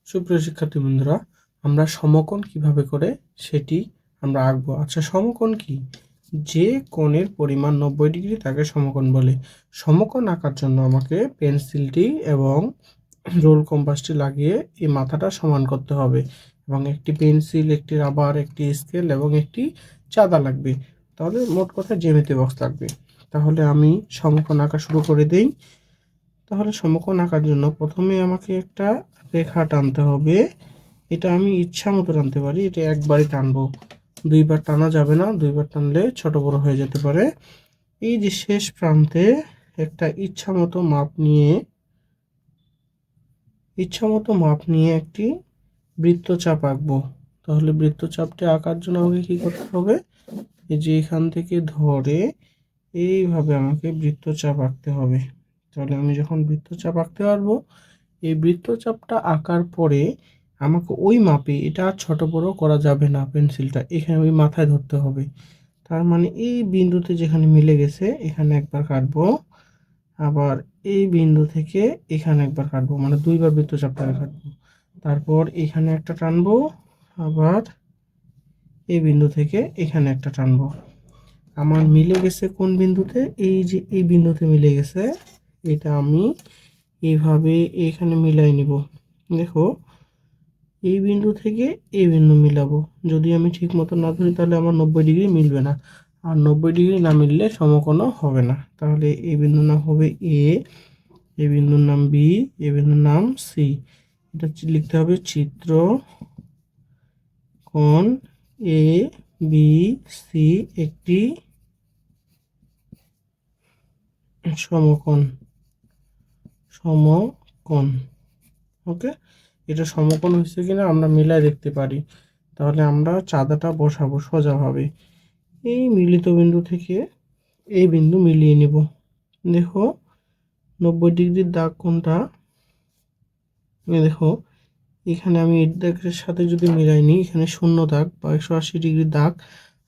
সুপ্রিয় শিক্ষার্থী বন্ধুরা, আমরা সমকোণ কিভাবে করে সেটি আমরা আঁকবো। আচ্ছা, সমকোণ কি? যে কোণের পরিমাণ 90 ডিগ্রি তাকে সমকোণ বলে। সমকোণ আঁকার জন্য আমাকে পেন্সিলটি এবং রোল কম্পাসটি লাগিয়ে এই মাথাটা সমান করতে হবে এবং একটি পেন্সিল, একটি রাবার, একটি স্কেল এবং একটি চাঁদা লাগবে। তাহলে মোট কথা জ্যামিতি বক্স লাগবে। তাহলে আমি সমকোণ আঁকা শুরু করে দেই। তাহলে সমকোণ আঁকার জন্য প্রথমে আমাকে একটা রেখা টানতে হবে। এটা আমি ইচ্ছা মতো টানতে পারি, এটা একবারই টানবো, দুইবার টানা যাবে না, দুইবার টানলে ছোট বড় হয়ে যেতে পারে। এই যে শেষ প্রান্তে একটা ইচ্ছা মতো মাপ নিয়ে একটি বৃত্তচাপ আঁকবো। তাহলে বৃত্তচাপটি আঁকার জন্য আমাকে কি করতে হবে? এই যে এখান থেকে ধরে এইভাবে আমাকে বৃত্তচাপ আঁকতে হবে। তাহলে আমি যখন বৃত্তচাপ আঁকতে পারবো, এই বৃত্তচাপটা আঁকার পরে আমাকে ওই মাপে এটা আর ছোট বড় করা যাবে না, পেন্সিলটা এখানে ওই মাথায় ধরতে হবে। তার মানে এই বিন্দুতে যেখানে মিলে গেছে এখানে একবার কাটবো, আবার এই বিন্দু থেকে এখানে একবার কাটবো, মানে দুইবার বৃত্তচাপটাকে কাটবো। তারপর এখানে একটা টানবো, আবার এই বিন্দু থেকে এখানে একটা টানবো। আমার মিলে গেছে কোন বিন্দুতে? এই যে এই বিন্দুতে মিলে গেছে। এটা আমি এইভাবে এখানে মিলাই নিব। দেখো, এই বিন্দু থেকে এই বিন্দু মিলাবো। যদি আমি ঠিক মতো না ধরি তাহলে আমার 90 ডিগ্রি মিলবে না, আর 90 ডিগ্রি না মিললে সমকোণও হবে না। তাহলে এই বিন্দুর নাম হবে এ, এই বিন্দুর নাম বি, এই বিন্দুর নাম সি। এটা লিখতে হবে চিত্র কোণ এ বি সি একটি সমকোণ। সমকোণ, ওকে। এটা সমকোণ হয়েছে কিনা আমরা মিলাই দেখতে পারি। তাহলে আমরা চাঁদাটা বসাবো সোজাভাবে। এই মিলিত বিন্দু থেকে এই বিন্দু মিলিয়ে নিব। দেখো, 90 ডিগ্রির দাগ কোনটা? দেখো, এখানে আমি এর দাগের সাথে যদি মিলাই নিই, এখানে শূন্য দাগ বা 180 ডিগ্রি দাগ,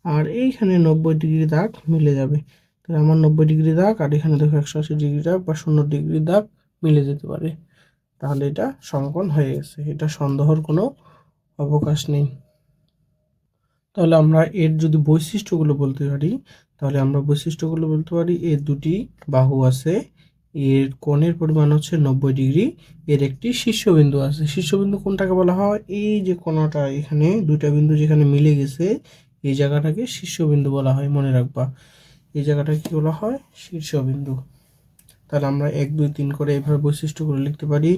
আর এইখানে 90 ডিগ্রি দাগ মিলে যাবে। তাহলে আমার 90 ডিগ্রি দাগ আর এখানে দেখো 180 ডিগ্রি দাগ বা 0 ডিগ্রি দাগ মিলে যেতে পারে। তাহলে এটা সমকোণ হয়ে গেছে, এটা সন্দেহের কোনো অবকাশ নেই। তাহলে আমরা এর যদি বৈশিষ্ট্যগুলো বলতে পারি, তাহলে আমরা বৈশিষ্ট্যগুলো বলতে পারি এর দুটি বাহু আছে, এর কোণের পরিমাণ হচ্ছে 90 ডিগ্রি, এর একটি শীর্ষবিন্দু আছে। শীর্ষবিন্দু কোনটাকে বলা হয়? এই যে কোণটা, এখানে দুইটা বিন্দু যেখানে মিলে গেছে এই জায়গাটাকে শীর্ষবিন্দু বলা হয়, মনে রাখবা। এই জায়গাটাকে কি বলা হয়? শীর্ষবিন্দু। তাহলে আমরা 1 2 3 করে এইভাবে বৈশিষ্ট্যগুলো লিখতে পারি।